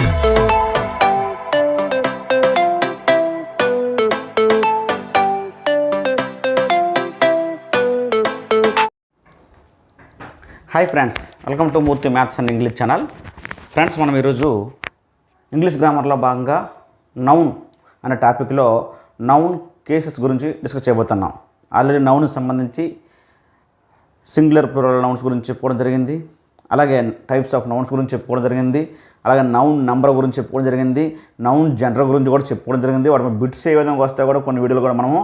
Hi friends, welcome to Murthy maths and English channel. Friends, మనం ఈరోజు English గ్రామర్లో భాగంగా noun అనే టాపిక్లో నౌన్ కేసెస్ గురించి డిస్కస్ చేయబోతున్నాం. ఆల్రెడీ నౌన్కి సంబంధించి సింగులర్ ప్లూరల్ నౌన్స్ గురించి చెప్పుకోవడం జరిగింది, అలాగే టైప్స్ ఆఫ్ నౌన్స్ గురించి చెప్పుకోవడం జరిగింది, అలాగే నౌన్ నంబర్ గురించి చెప్పుకోవడం జరిగింది, నౌన్ జెండర్ గురించి కూడా చెప్పుకోవడం జరిగింది. వాటి బిట్స్ ఏ విధంగా వస్తాయో కూడా కొన్ని వీడియోలు కూడా మనము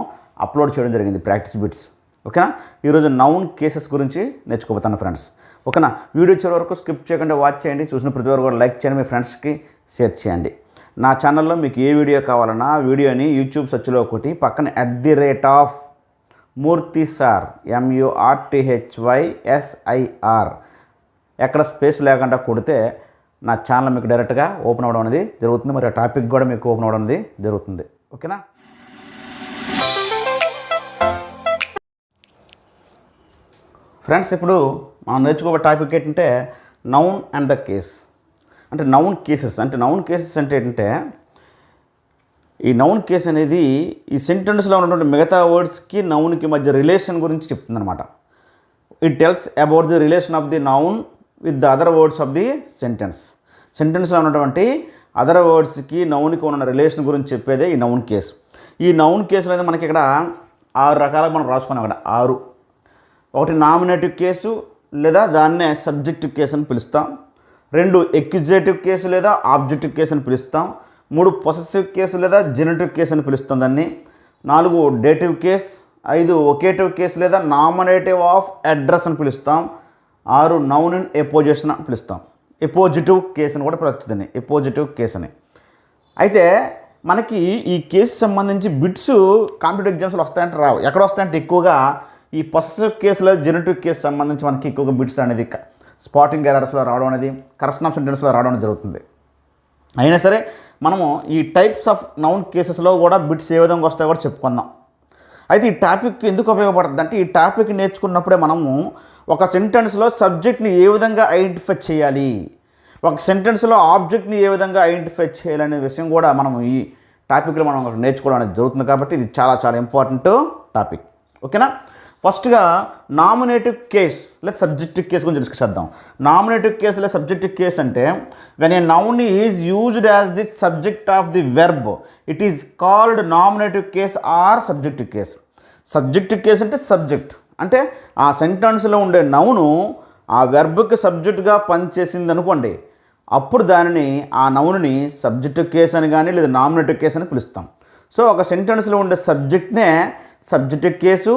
అప్లోడ్ చేయడం జరిగింది, ప్రాక్టీస్ బిట్స్. ఓకేనా? ఈరోజు నౌన్ కేసెస్ గురించి నేర్చుకోబోతాను ఫ్రెండ్స్. ఓకేనా? వీడియో చివరి వరకు స్కిప్ చేయకుండా వాచ్ చేయండి. చూసిన ప్రతి ఒక్కరు కూడా లైక్ చేయండి, మీ ఫ్రెండ్స్కి షేర్ చేయండి. నా ఛానల్లో మీకు ఏ వీడియో కావాలన్నా ఆ వీడియోని యూట్యూబ్ సెర్చ్లో ఒకటి పక్కన @ మూర్తి సార్ MURTHYSIR ఎక్కడ స్పేస్ లేకుండా కొడితే నా ఛానల్ మీకు డైరెక్ట్గా ఓపెన్ అవ్వడం అనేది జరుగుతుంది. మరి ఆ టాపిక్ కూడా మీకు ఓపెన్ అవ్వడం అనేది జరుగుతుంది. ఓకేనా? ఫ్రెండ్స్, ఇప్పుడు మనం నేర్చుకోబోయే టాపిక్ ఏంటంటే నౌన్ అండ్ ద కేస్. అంటే నౌన్ కేసెస్ అంటే ఏంటంటే ఈ నౌన్ కేస్ అనేది ఈ సెంటెన్స్లో ఉన్నటువంటి మిగతా వర్డ్స్కి నౌన్కి మధ్య రిలేషన్ గురించి చెప్తుందన్నమాట. It tells about the relation of the noun with the other words of the సెంటెన్స్లో ఉన్నటువంటి అదర్ వర్డ్స్కి నౌన్కి ఉన్న రిలేషన్ గురించి చెప్పేదే ఈ నౌన్ కేస్. ఈ నౌన్ కేసు అనేది మనకి ఇక్కడ 6 రకాలుగా మనం రాసుకున్నాం. అక్కడ 6. ఒకటి నామినేటివ్ కేసు లేదా దాన్నే సబ్జెక్టివ్ కేసు అని పిలుస్తాం. 2 ఎక్యుజేటివ్ కేసు లేదా ఆబ్జెక్టివ్ కేసు అని పిలుస్తాం. 3 పొసెసివ్ కేసు లేదా జెనిటివ్ కేసు అని పిలుస్తాం దాన్ని. 4 డేటివ్ కేస్. 5 ఒకేటివ్ కేసు లేదా నామినేటివ్ ఆఫ్ అడ్రస్ అని పిలుస్తాం. 6 నౌన్ ఇన్ ఎపోజిషన్ అని పిలుస్తాం. ఎపోజిటివ్ కేసు అని కూడా పిలుస్తుంది దాన్ని, ఎపోజిటివ్ కేసు అని. అయితే మనకి ఈ కేసు సంబంధించి బిట్స్ కాంపిటేటివ్ ఎగ్జామ్స్లో వస్తాయంటే రావు. ఎక్కడ వస్తాయంటే ఎక్కువగా ఈ పొసెసివ్ కేసులో జెనిటివ్ కేసు సంబంధించి మనకి ఎక్కువగా బిట్స్ అనేది స్పాటింగ్ ఎర్రర్స్లో రావడం అనేది, కరెక్షన్ ఆఫ్ సెంటెన్స్లో రావడం అనేది జరుగుతుంది. అయినా సరే మనము ఈ టైప్స్ ఆఫ్ నౌన్ కేసెస్లో కూడా బిట్స్ ఏ విధంగా వస్తాయో కూడా చెప్పుకుందాం. అయితే ఈ టాపిక్ ఎందుకు ఉపయోగపడుతుంది అంటే, ఈ టాపిక్ నేర్చుకున్నప్పుడే మనము ఒక సెంటెన్స్లో సబ్జెక్ట్ని ఏ విధంగా ఐడెంటిఫై చేయాలి, ఒక సెంటెన్స్లో ఆబ్జెక్ట్ని ఏ విధంగా ఐడెంటిఫై చేయాలనే విషయం కూడా మనం ఈ టాపిక్లో మనం నేర్చుకోవడం అనేది జరుగుతుంది. కాబట్టి ఇది చాలా చాలా ఇంపార్టెంట్ టాపిక్. ఓకేనా? ఫస్ట్గా నామినేటివ్ కేస్ లేదా సబ్జెక్టివ్ కేస్ గురించి డిస్కస్ చేద్దాం. నామినేటివ్ కేస్ లేదా సబ్జెక్టివ్ కేస్ అంటే when a noun is used as the subject of the verb it is called nominative case or subjective case. Subjective case అంటే subject అంటే ఆ సెంటెన్స్లో ఉండే noun ఆ వెర్బ్కి సబ్జెక్ట్గా పనిచేసింది అనుకోండి, అప్పుడు దానిని ఆ నౌన్ని సబ్జెక్టివ్ కేస్ అని కానీ లేదా నామినేటివ్ కేస్ అని పిలుస్తాం. సో ఒక సెంటెన్స్లో ఉండే సబ్జెక్ట్నే సబ్జెక్టివ్ కేసు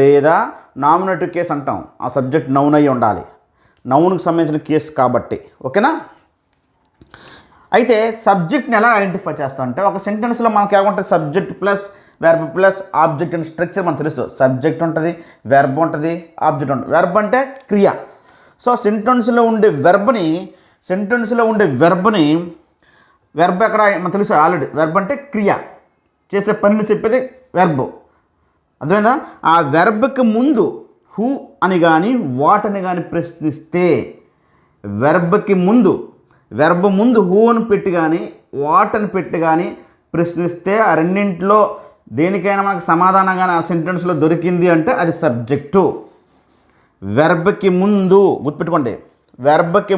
లేదా నామినేటివ్ కేసు అంటాం. ఆ సబ్జెక్ట్ నౌన్ అయ్యి ఉండాలి, నౌన్కి సంబంధించిన కేసు కాబట్టి. ఓకేనా? అయితే సబ్జెక్ట్ని ఎలా ఐడెంటిఫై చేస్తాం అంటే, ఒక సెంటెన్స్లో మనకి ఏమంటుంది, subject plus verb plus object అనే స్ట్రక్చర్ మనకు తెలుసు. సబ్జెక్ట్ ఉంటుంది, వెర్బ్ ఉంటుంది, ఆబ్జెక్ట్ ఉంటుంది. వెర్బ్ అంటే క్రియ. సో సెంటెన్స్లో ఉండే వెర్బ్ని వెర్బ్ ఎక్కడ మనకు తెలుసు ఆల్రెడీ. వెర్బ్ అంటే క్రియ, చేసే పనిని చెప్పేది వెర్బ్. అర్థమైందా? ఆ వెర్బ్కి ముందు హూ అని కానీ వాట్ అని కానీ ప్రశ్నిస్తే, వెర్బ్ ముందు హూ అని పెట్టి కానీ వాట్ అని పెట్టి కానీ ప్రశ్నిస్తే ఆ రెండింటిలో దేనికైనా మనకు సమాధానం కానీ ఆ సెంటెన్స్లో దొరికింది అంటే అది సబ్జెక్టు. వెర్బ్కి ముందు గుర్తుపెట్టుకోండి, వెర్బ్కి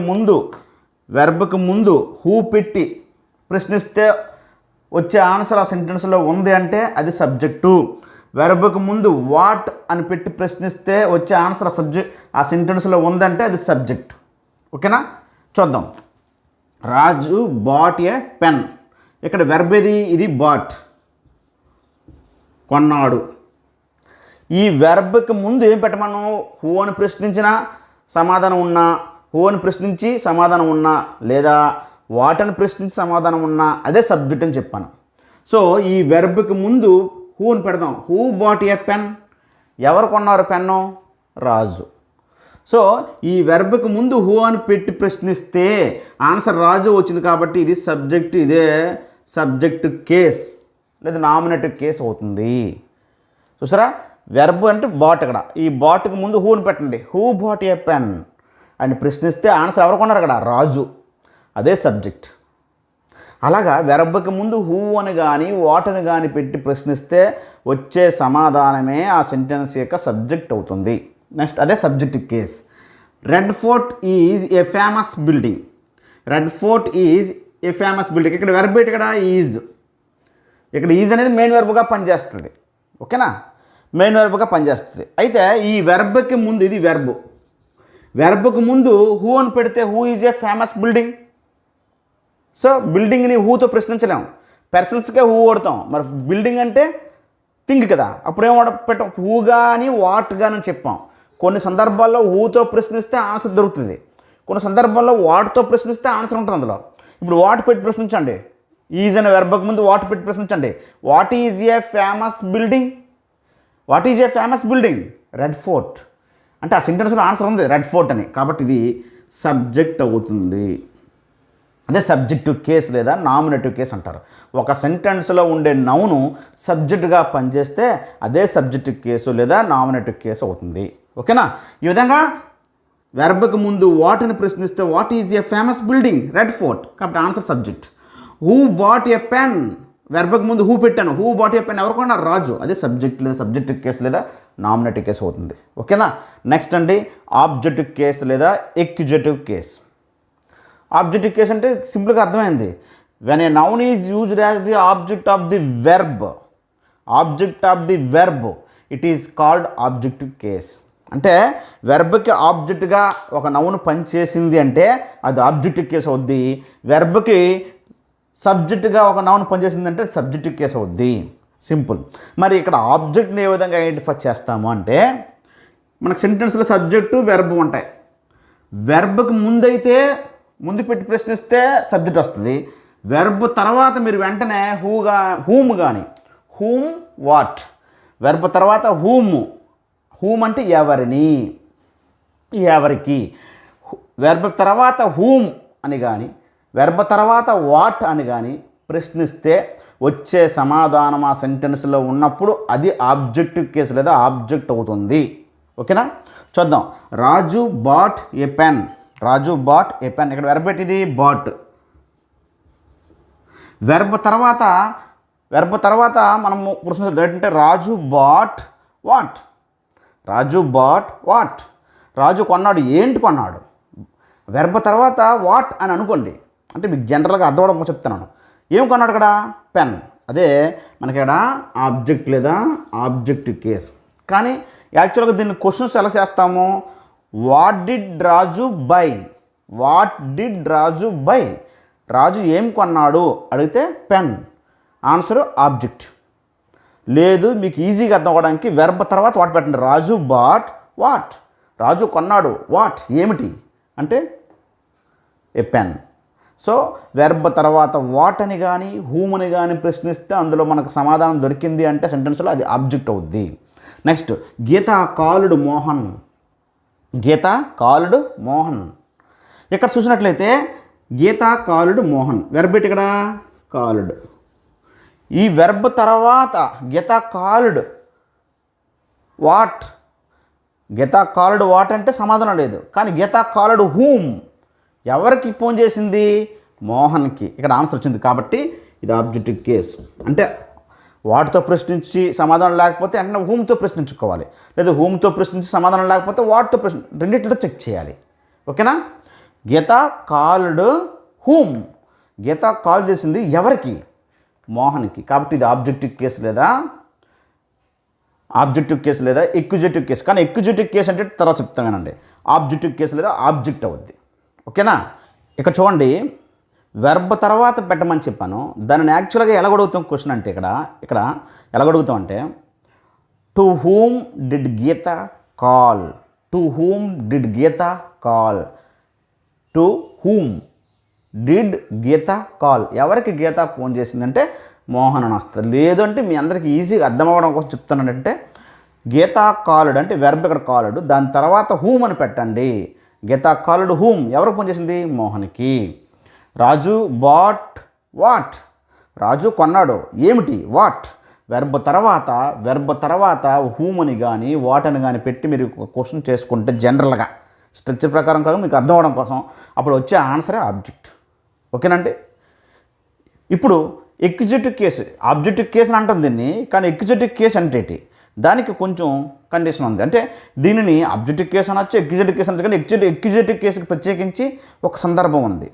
ముందు హూ పెట్టి ప్రశ్నిస్తే వచ్చే ఆన్సర్ ఆ సెంటెన్స్లో ఉంది అంటే అది సబ్జెక్టు. వెర్బ్కి ముందు వాట్ అని పెట్టి ప్రశ్నిస్తే వచ్చే ఆన్సర్ ఆ సెంటెన్స్లో ఉందంటే అది సబ్జెక్ట్. ఓకేనా? చూద్దాం. Raju bought a pen. ఇక్కడ వెర్బ్ ఏది? ఇది బాట్, కొన్నాడు. ఈ వెర్బ్కి ముందు ఏం పెట్టమను? హూ అని ప్రశ్నించినా సమాధానం ఉన్నా, హూ అని ప్రశ్నించి సమాధానం ఉన్నా, లేదా వాట్ అని ప్రశ్నించి సమాధానం ఉన్నా అదే సబ్జెక్ట్ అని చెప్పాను. సో ఈ వెర్బ్కి ముందు హూ అని పెడదాం. Who bought a pen? ఎవరు కొన్నారు పెన్ను? రాజు. సో ఈ వెర్బ్కి ముందు హూ అని పెట్టి ప్రశ్నిస్తే ఆన్సర్ రాజు వచ్చింది కాబట్టి ఇది సబ్జెక్ట్, ఇదే సబ్జెక్ట్ కేస్ లేదా నామినేటివ్ కేస్ అవుతుంది. చూసారా? వెర్బ్ అంటే బాట్. ఇక్కడ ఈ బాట్కి ముందు హూ అని పెట్టండి. హూ బాట్ ఏ పెన్ అని ప్రశ్నిస్తే ఆన్సర్ ఎవరు కొన్నారు? అక్కడ రాజు, అదే సబ్జెక్ట్. అలాగా వెర్బ్కి ముందు హూ అని కానీ వాట్ అని కానీ పెట్టి ప్రశ్నిస్తే వచ్చే సమాధానమే ఆ సెంటెన్స్ యొక్క సబ్జెక్ట్ అవుతుంది. నెక్స్ట్ అదే subjective case. Red fort is a famous building. Red fort is a famous building. ఇక్కడ వెర్బ్ ఇక్కడ ఈజ్. ఇక్కడ ఈజ్ అనేది మెయిన్ వెర్బ్గా పనిచేస్తుంది. ఓకేనా, మెయిన్ వెర్బ్గా పనిచేస్తుంది. అయితే ఈ వెర్బ్కి ముందు ఇది వెర్బ్కి ముందు హూ అని పెడితే who is a famous building. So బిల్డింగ్ని హూతో ప్రశ్నించలేము, పర్సన్స్కే హూ వాడతాం. మరి బిల్డింగ్ అంటే థింక్ కదా, అప్పుడు ఏం పెట్టాం, హూ కానీ వాట్ కానీ చెప్పాం. కొన్ని సందర్భాల్లో హూతో ప్రశ్నిస్తే ఆన్సర్ దొరుకుతుంది, కొన్ని సందర్భాల్లో వాట్తో ప్రశ్నిస్తే ఆన్సర్ ఉంటుంది అందులో. ఇప్పుడు వాట్ పెట్టి ప్రశ్నించండి, ఈజ్ అనే వెర్బ్కి ముందు వాట్ పెట్టి ప్రశ్నించండి. What is a famous building? What is a famous building? Red Fort. అంటే ఆ సెంటెన్స్లో ఆన్సర్ ఉంది రెడ్ ఫోర్ట్ అని, కాబట్టి ఇది సబ్జెక్ట్ అవుతుంది. అదే సబ్జెక్టివ్ కేస్ లేదా నామినేటివ్ కేస్ అంటారు. ఒక సెంటెన్స్లో ఉండే నౌను సబ్జెక్టుగా పనిచేస్తే అదే సబ్జెక్టివ్ కేసు లేదా నామినేటివ్ కేసు అవుతుంది. ఓకేనా, ఈ విధంగా వెర్బ్కి ముందు వాట్ని ప్రశ్నిస్తే what is a famous building? Red Fort, కాబట్టి answer subject. Who bought a pen? వెర్బ్కి ముందు హూ పెట్టాను, హూ బాట్ ఏ పెన్ ఎవరు కొన్నారు? రాజు. అదే సబ్జెక్ట్ లేదా సబ్జెక్టివ్ కేసు లేదా నామినేటివ్ కేసు అవుతుంది. ఓకేనా, నెక్స్ట్ అండి ఆబ్జెక్టివ్ కేసు లేదా ఎక్యుజేటివ్ కేసు. ఆబ్జెక్టివ్ కేస్ అంటే సింపుల్గా అర్థమైంది. When a noun is used as the object of the verb, object of the verb, it is called objective case. అంటే వెర్బ్కి ఆబ్జెక్ట్గా ఒక నౌన్ పనిచేసింది అంటే అది ఆబ్జెక్టివ్ కేస్ అవుద్ది. వెర్బ్కి సబ్జెక్ట్గా ఒక నౌన్ పనిచేసింది అంటే సబ్జెక్టివ్ కేస్ అవుద్ది. సింపుల్. మరి ఇక్కడ ఆబ్జెక్ట్ని ఏ విధంగా ఐడెంటిఫై చేస్తాము అంటే మనకు సెంటెన్స్లో సబ్జెక్టు వెర్బ్ ఉంటాయి. వెర్బ్కి ముందు పెట్టి ప్రశ్నిస్తే సబ్జెక్ట్ వస్తుంది. వెర్బ్ తర్వాత మీరు వెంటనే హూమ్ కానీ హూమ్ వాట్, వెర్బ్ తర్వాత హూమ్ అంటే ఎవరికి, వెర్బ్ తర్వాత హూమ్ అని కానీ వెర్బ్ తర్వాత వాట్ అని కానీ ప్రశ్నిస్తే వచ్చే సమాధానం ఆ సెంటెన్స్లో ఉన్నప్పుడు అది ఆబ్జెక్టివ్ కేసు లేదా ఆబ్జెక్ట్ అవుతుంది. ఓకేనా, చూద్దాం. Raju bought a pen. Raju bought a pen. ఇక్కడ వెర్బ్ ఇది బాట్. వెర్బ్ తర్వాత మనము ప్రశ్నించాలి ఏంటంటే Raju bought what. Raju bought what, Raju కొన్నాడు. ఏంటి కొన్నాడు? వెర్బ్ తర్వాత వాట్ అని అనుకోండి, అంటే మీకు జనరల్గా అర్థం చెప్తున్నాను. ఏం కొన్నాడు ఇక్కడ? పెన్. అదే మనకి ఇక్కడ ఆబ్జెక్ట్ లేదా ఆబ్జెక్టివ్ కేస్. కానీ యాక్చువల్గా దీన్ని క్వశ్చన్స్ ఎలా చేస్తాము? What did Raju buy? What did Raju buy? Raju ఏం కొన్నాడు అడిగితే పెన్, ఆన్సర్ ఆబ్జెక్ట్. లేదు మీకు ఈజీగా అర్థం అవ్వడానికి వెర్బ్ తర్వాత వాట్ పెట్టండి. రాజు బాట్ వాట్, రాజు కొన్నాడు. వాట్ ఏమిటి అంటే ఏ పెన్. సో వెర్బ్ తర్వాత వాట్ అని కానీ హూమ్ అని కానీ ప్రశ్నిస్తే అందులో మనకు సమాధానం దొరికింది అంటే సెంటెన్స్లో అది ఆబ్జెక్ట్ అవుద్ది. నెక్స్ట్ గీత కాలుడు మోహన్. గీత కాలుడు మోహన్. ఇక్కడ చూసినట్లయితే గీత కాలుడు మోహన్, వెర్బ్ ఇక్కడ కాలుడు. ఈ వెర్బ్ తర్వాత గీత కాలుడు వాట్. గీత కాలుడు వాట్ అంటే సమాధానం లేదు. కానీ గీత కాలుడు హూమ్, ఎవరికి ఫోన్ చేసింది? మోహన్కి. ఇక్కడ ఆన్సర్ వచ్చింది కాబట్టి ఇది ఆబ్జెక్టివ్ కేస్. అంటే వాటితో ప్రశ్నించి సమాధానం లేకపోతే అంటే హూమ్తో ప్రశ్నించుకోవాలి, లేదా హూమ్తో ప్రశ్నించి సమాధానం లేకపోతే వాటితో రెండింటితో చెక్ చేయాలి. ఓకేనా, గీత కాల్డ్ హూమ్. గీత కాల్ చేసింది ఎవరికి? మోహన్కి. కాబట్టి ఇది ఆబ్జెక్టివ్ కేసు లేదా ఎక్యుజేటివ్ కేసు. కానీ ఎక్యుజేటివ్ కేసు అంటే తర్వాత చెప్తానండి. ఆబ్జెక్టివ్ కేసు లేదా ఆబ్జెక్ట్ అవుద్ది. ఓకేనా, ఇక్కడ చూడండి, వెర్బ్ తర్వాత పెట్టమని చెప్పాను. దానిని యాక్చువల్గా ఎలా అడుగుతాం క్వశ్చన్ అంటే ఇక్కడ ఎలా అడుగుతాం అంటే to whom did Geeta call. To whom did Geeta call. To whom did Geeta call. ఎవరికి గీత ఫోన్ చేసిందంటే మోహన్ అని వస్తుంది. లేదంటే మీ అందరికీ ఈజీగా అర్థం అవ్వడం కోసం చెప్తానంటే గీత కాలుడు అంటే వెర్బ్ ఇక్కడ కాలుడు, దాని తర్వాత హూమ్ అని పెట్టండి. గీత కాలుడు హూమ్, ఎవరికి ఫోన్ చేసింది? మోహన్కి. రాజు బాట్ వాట్. రాజు కొన్నాడు. ఏమిటి? వాట్. వెర్బ్ తర్వాత హూమ్ అని కానీ వాట్ అని కానీ పెట్టి మీరు క్వశ్చన్ చేసుకుంటే జనరల్గా స్ట్రక్చర్ ప్రకారం కాదు, మీకు అర్థం అవడం కోసం అప్పుడు వచ్చే ఆన్సరే ఆబ్జెక్ట్. ఓకేనండి, ఇప్పుడు ఎగ్జిక్యూటివ్ కేసు, ఆబ్జెక్టివ్ కేసు అని అంటాం దీన్ని, కానీ ఎగ్జిక్యూటివ్ కేసు అంటే ఏంటి? దానికి కొంచెం కండిషన్ ఉంది. అంటే దీనిని ఆబ్జెక్టివ్ కేసు అనొచ్చు, ఎగ్జిక్యూటివ్ కేసు అనొచ్చు, కానీ ఎగ్జిక్యూటివ్ కేసుకి ప్రత్యేకించి ఒక సందర్భం ఉంది.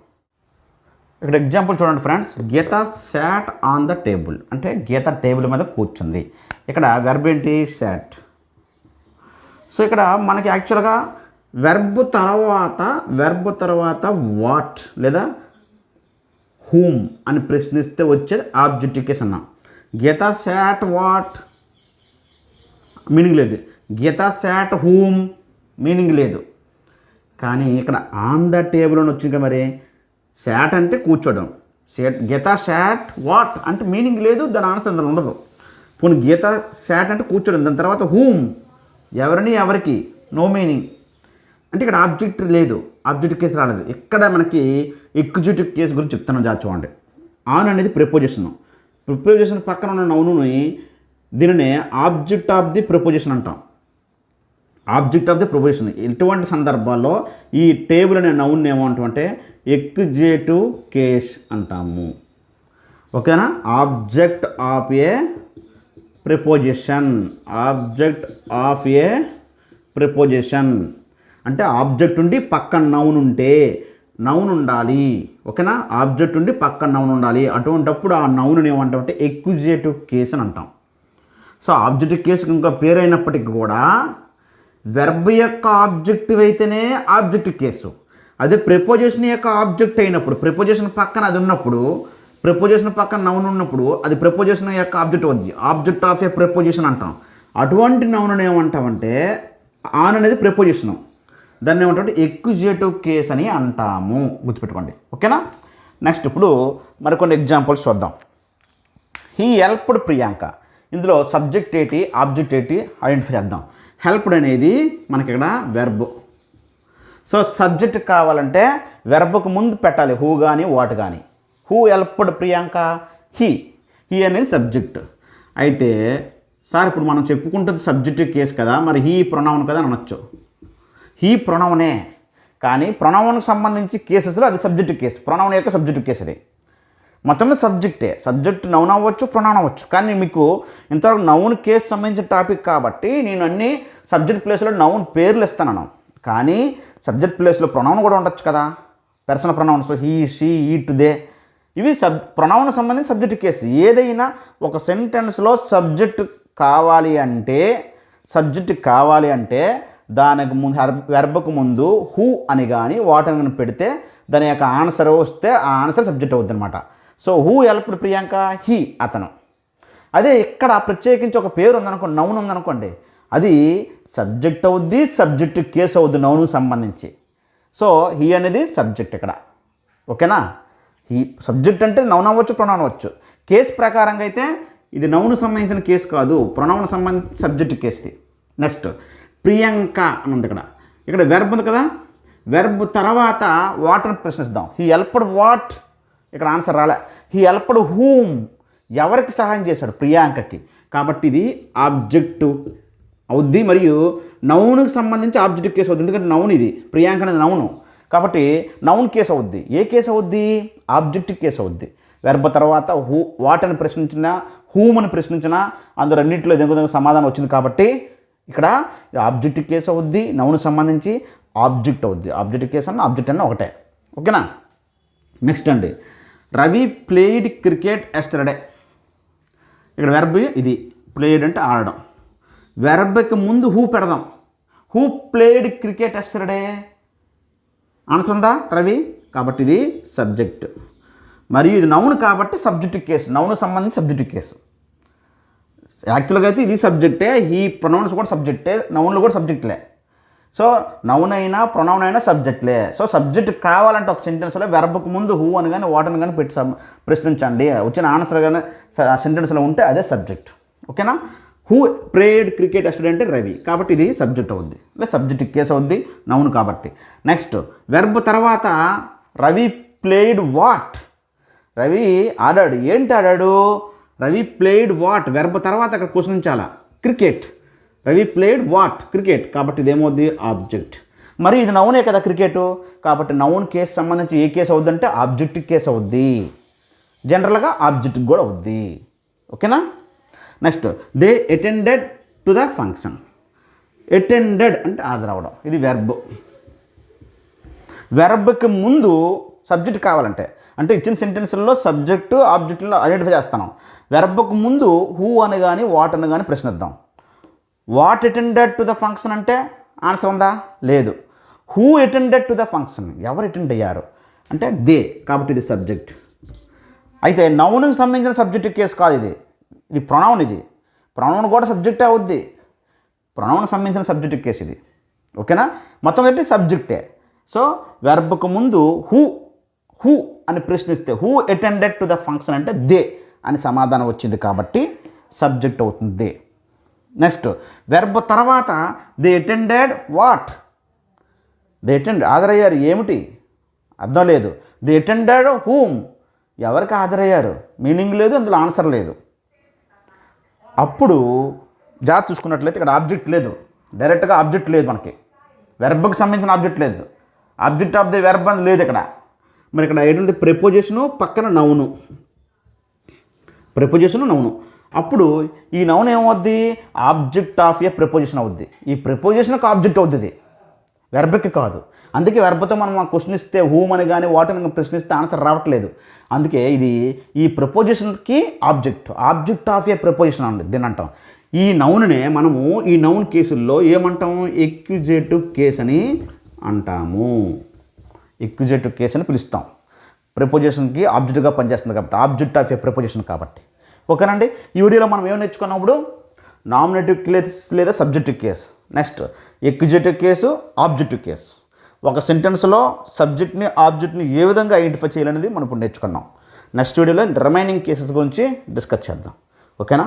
ఇక్కడ ఎగ్జాంపుల్ చూడండి friends. Geeta sat on the table అంటే గీత టేబుల్ మీద కూర్చుంది. ఇక్కడ వెర్బ్ ఏంటి? శాట్. సో ఇక్కడ మనకి యాక్చువల్గా వెర్బ్ తర్వాత వాట్ లేదా హూమ్ అని ప్రశ్నిస్తే వచ్చేది ఆబ్జెక్టివ్ కేస్ అన్నాం. గీత శాట్ వాట్ మీనింగ్ లేదు, గీత శాట్ హూమ్ మీనింగ్ లేదు. కానీ ఇక్కడ ఆన్ ద టేబుల్ అని వచ్చింది. మరి శాట్ అంటే కూర్చోవడం, గీత శాట్ వాట్ అంటే మీనింగ్ లేదు, దాని ఆన్సర్ అందులో ఉండదు. పోనీ గీత శాట్ అంటే కూర్చోవడం, దాని తర్వాత హూమ్ ఎవరిని ఎవరికి, నో మీనింగ్. అంటే ఇక్కడ ఆబ్జెక్ట్ లేదు, ఆబ్జెక్టివ్ కేసు రాలేదు. ఇక్కడ మనకి ఎగ్జిక్యూటివ్ కేసు గురించి చెప్తాను చూడండి. ఆన్ అనేది ప్రిపోజిషన్, ప్రిపోజిషన్ పక్కన ఉన్న నౌనుని దీనిని ఆబ్జెక్ట్ ఆఫ్ ది ప్రిపోజిషన్ అంటాం. Object of the preposition. ఇటువంటి సందర్భాల్లో ఈ టేబుల్ అనే నౌన్ ఏమంటామంటే ఎగ్జిక్యూటివ్ కేస్ అంటాము. ఓకేనా? Object of a preposition, object of a preposition అంటే ఆబ్జెక్ట్ ఉండి పక్కన నౌన్ ఉంటే, నౌన్ ఉండాలి. ఓకేనా? ఆబ్జెక్ట్ ఉండి పక్కన నౌన్ ఉండాలి. అటువంటప్పుడు ఆ నౌన్ ఏమంటామంటే ఎగ్జిక్యూటివ్ కేస్ అని అంటాం. సో ఆబ్జెక్టివ్ కేసుకి ఇంకా పేరు అయినప్పటికీ కూడా వెర్బ్ యొక్క ఆబ్జెక్టివ్ అయితేనే ఆబ్జెక్టివ్ కేసు. అదే ప్రిపోజిషన్ యొక్క ఆబ్జెక్ట్ అయినప్పుడు, ప్రిపోజిషన్ పక్కన అది ఉన్నప్పుడు, ప్రిపోజిషన్ పక్కన నౌన్ ఉన్నప్పుడు అది ప్రిపోజిషన్ యొక్క ఆబ్జెక్ట్ అవుద్ది. ఆబ్జెక్ట్ ఆఫ్ ఏ ప్రిపోజిషన్ అంటాం. అటువంటి నౌన్ ఏమంటామంటే ఆన్ అనేది ప్రిపోజిషను, దాన్ని ఏమంటే ఎగ్జిక్యూటివ్ కేస్ అని అంటాము. గుర్తుపెట్టుకోండి. ఓకేనా? నెక్స్ట్ ఇప్పుడు మరికొన్ని ఎగ్జాంపుల్స్ చూద్దాం. He helped Priyanka. ఇందులో సబ్జెక్ట్ ఏంటి, ఆబ్జెక్ట్ ఏంటి ఐడెంటిఫై చేద్దాం. హెల్ప్డ్ అనేది మనకి ఇక్కడ వెర్బ్. సో సబ్జెక్ట్ కావాలంటే వెర్బ్కు ముందు పెట్టాలి హూ కానీ వాట్ కానీ. హూ హెల్ప్డ్ ప్రియాంక, హీ అనేది సబ్జెక్ట్. అయితే సార్ ఇప్పుడు మనం చెప్పుకుంటుంది సబ్జెక్టివ్ కేసు కదా, మరి హీ ప్రొనౌన్ కదా అనొచ్చు. హీ ప్రొనౌనే, కానీ ప్రొనౌన్కి సంబంధించి కేసెస్లో అది సబ్జెక్టివ్ కేసు, ప్రొనౌన్ యొక్క సబ్జెక్టివ్ కేసు. అది మొత్తం సబ్జెక్టే, సబ్జెక్ట్ నౌన్ అవ్వచ్చు, ప్రొనౌన్ అవ్వచ్చు. కానీ మీకు ఇంతవరకు నౌన్ కేసు సంబంధించిన టాపిక్ కాబట్టి నేను అన్ని సబ్జెక్ట్ ప్లేస్లో నౌన్ పేర్లు ఇస్తాను. కానీ సబ్జెక్ట్ ప్లేస్లో ప్రొనౌన్ కూడా ఉండొచ్చు కదా, personal pronouns he, she, it, they. ఇవి ప్రొనౌన్ సంబంధించి సబ్జెక్ట్ కేసు. ఏదైనా ఒక సెంటెన్స్లో సబ్జెక్ట్ కావాలి అంటే దానికి ముందు వెర్బ్కు ముందు హూ అని కానీ వాట్ అని కానీ పెడితే దాని యొక్క ఆన్సర్ వస్తే ఆ ఆన్సర్ సబ్జెక్ట్ అవుతుంది అనమాట. So who helped Priyanka, he అతను. అదే ఇక్కడ ప్రత్యేకించి ఒక పేరు ఉందనుకోండి, నౌన్ ఉందనుకోండి, అది సబ్జెక్ట్ అవుద్ది, సబ్జెక్ట్ కేసు అవుద్ది నౌన్కు సంబంధించి. సో హీ అనేది సబ్జెక్ట్ ఇక్కడ. ఓకేనా? హీ సబ్జెక్ట్ అంటే నౌన్ అవ్వచ్చు, ప్రొనౌన్ అవ్వచ్చు. కేసు ప్రకారంగా అయితే ఇది నౌన్ సంబంధించిన కేసు కాదు, ప్రొనౌన్ సంబంధించిన సబ్జెక్ట్ కేసు. నెక్స్ట్ ప్రియాంక అని ఉంది. ఇక్కడ వెర్బ్ ఉంది కదా, వెర్బ్ తర్వాత వాట్ అని ప్రశ్నిస్తాం. హీ హెల్ప్డ్ వాట్, ఇక్కడ ఆన్సర్ రాలే. హీ హెల్ప్డ్ హూమ్, ఎవరికి సహాయం చేశాడు? ప్రియాంకకి. కాబట్టి ఇది ఆబ్జెక్టివ్ అవుద్ది మరియు నౌన్కి సంబంధించి ఆబ్జెక్టివ్ కేసు అవుద్ది. ఎందుకంటే నౌన్ ఇది, ప్రియాంక అనేది నౌను కాబట్టి నౌన్ కేసు అవుద్ది. ఏ కేసు అవుద్ది? ఆబ్జెక్టివ్ కేసు అవుద్ది. వెర్బ్ తర్వాత వాట్ అని ప్రశ్నించినా, హూమ్ అని ప్రశ్నించినా అందులో రెండింటిలో ఏదో సమాధానం వచ్చింది. కాబట్టి ఇక్కడ ఆబ్జెక్టివ్ కేసు అవుద్ది, నౌన్ సంబంధించి ఆబ్జెక్ట్ అవుద్ది. ఆబ్జెక్టివ్ కేసు అన్న ఆబ్జెక్ట్ అన్న ఒకటే. ఓకేనా? నెక్స్ట్ అండి, రవి ప్లేయిడ్ క్రికెట్ ఎస్టర్డే. ఇక్కడ వెర్బ్ ఇది, ప్లేయిడ్ అంటే ఆడడం. వెర్బ్కి ముందు హూ పెడదాం. Who played cricket yesterday, answer ఉందా? రవి. కాబట్టి ఇది సబ్జెక్ట్. మరియు ఇది నౌన్ కాబట్టి సబ్జెక్టివ్ కేసు, నౌన్ సంబంధించి సబ్జెక్టివ్ కేసు. యాక్చువల్గా అయితే ఇది సబ్జెక్టే, ఈ ప్రొనౌన్స్ కూడా సబ్జెక్టే, నౌన్లు కూడా సబ్జెక్ట్లే. సో నౌన్ అయినా ప్రొనౌన్ అయినా సబ్జెక్ట్లే. సో సబ్జెక్ట్ కావాలంటే ఒక సెంటెన్స్లో వెర్బ్కు ముందు హూ అని కానీ వాట్ అని కానీ పెట్టి ప్రశ్నించండి. వచ్చిన ఆన్సర్ కానీ సెంటెన్స్లో ఉంటే అదే సబ్జెక్ట్. ఓకేనా? హూ ప్లేయిడ్ క్రికెట్ ఎస్టర్డే అంటే రవి, కాబట్టి ఇది సబ్జెక్ట్ అవుద్ది, లేదా సబ్జెక్ట్ కేసు అవుద్ది, నౌన్ కాబట్టి. నెక్స్ట్ వెర్బ్ తర్వాత రవి ప్లేయిడ్ వాట్, రవి ఆడాడు. ఏంటి ఆడాడు? రవి ప్లేయిడ్ వాట్, వెర్బ్ తర్వాత అక్కడ క్వశ్చనించాలా, cricket. Ravi played what, cricket. కాబట్టి ఇదేమవుద్ది? ఆబ్జెక్ట్. మరి ఇది నౌనే కదా క్రికెట్, కాబట్టి నౌన్ కేసు సంబంధించి ఏ కేసు అవుద్ది అంటే ఆబ్జెక్టివ్ కేసు అవుద్ది. జనరల్గా ఆబ్జెక్ట్కి కూడా అవుద్ది. ఓకేనా. Next they attended to the function. Attended అంటే హాజరవడం, ఇది వెర్బ్. వెర్బ్కి ముందు సబ్జెక్ట్ కావాలంటే, అంటే ఇచ్చిన సెంటెన్స్లో సబ్జెక్టు ఆబ్జెక్టులను ఐడెంటిఫై చేస్తాను. వెర్బ్కు ముందు హూ అని కానీ వాట్ అని కానీ ప్రశ్నిద్దాం. What attended to the function అంటే ఆన్సర్ ఉందా? లేదు. Who attended to the function, ఎవరు అటెండ్ అయ్యారు అంటే దే, కాబట్టి ఇది సబ్జెక్ట్. అయితే నౌన్కి సంబంధించిన సబ్జెక్ట్ కేసు కాదు ఇది, ఇది ప్రొనౌన్. ఇది ప్రొనౌన్ కూడా సబ్జెక్టే అవుద్ది, ప్రొనౌన్ సంబంధించిన సబ్జెక్ట్ కేసు ఇది. ఓకేనా. మొత్తం ఏంటి సబ్జెక్టే. సో వెర్బ్కు ముందు హూ అని ప్రశ్నిస్తే who attended to the function అంటే దే అని సమాధానం వచ్చింది కాబట్టి సబ్జెక్ట్ అవుతుంది దే. నెక్స్ట్ వెర్బ్ తర్వాత they attended what, they attend హాజరయ్యారు ఏమిటి అర్థం లేదు. దే అటెండెడ్ హూమ్, ఎవరికి హాజరయ్యారు, మీనింగ్ లేదు, అందులో ఆన్సర్ లేదు. అప్పుడు జాగ్రత్త చూసుకున్నట్లయితే ఇక్కడ ఆబ్జెక్ట్ లేదు, డైరెక్ట్గా ఆబ్జెక్ట్ లేదు, మనకి వెర్బ్కి సంబంధించిన ఆబ్జెక్ట్ లేదు, ఆబ్జెక్ట్ ఆఫ్ ది వెర్బ్ అని లేదు ఇక్కడ. మరి ఇక్కడ ఏంటంటే ప్రిపోజిషను పక్కన నౌను, ప్రిపోజిషను నౌను. అప్పుడు ఈ నౌన్ ఏమవుద్ది, ఆబ్జెక్ట్ ఆఫ్ ఏ ప్రిపోజిషన్ అవుద్ది. ఈ ప్రిపోజిషన్కి ఆబ్జెక్ట్ అవుతుంది, వెర్బ్కి కాదు. అందుకే వెర్బ్తో మనం క్వశ్చన్ ఇస్తే హూమ్ అని కానీ వాట్ అని ప్రశ్నిస్తే ఆన్సర్ రావట్లేదు. అందుకే ఇది ఈ ప్రిపోజిషన్కి ఆబ్జెక్ట్ ఆఫ్ ఏ ప్రిపోజిషన్ అండి దీన్ని అంటాం. ఈ నౌన్నే మనము ఈ నౌన్ కేసుల్లో ఏమంటాము, ఎక్యుజేటివ్ కేస్ అని అంటాము. ఎక్యుజేటివ్ కేస్ అని పిలుస్తాం. ప్రిపోజిషన్కి ఆబ్జెక్ట్గా పనిచేస్తుంది కాబట్టి, ఆబ్జెక్ట్ ఆఫ్ ఏ ప్రిపోజిషన్ కాబట్టి. ఓకేనండి. ఈ వీడియోలో మనం ఏం నేర్చుకున్నప్పుడు నామినేటివ్ కేస్ లేదా subjective case, next accusative case, objective case. ఒక సెంటెన్స్లో సబ్జెక్ట్ని ఆబ్జెక్ట్ని ఏ విధంగా ఐడెంటిఫై చేయాలనేది మనం ఇప్పుడు నేర్చుకున్నాం. నెక్స్ట్ వీడియోలో రిమైనింగ్ కేసెస్ గురించి డిస్కస్ చేద్దాం. ఓకేనా.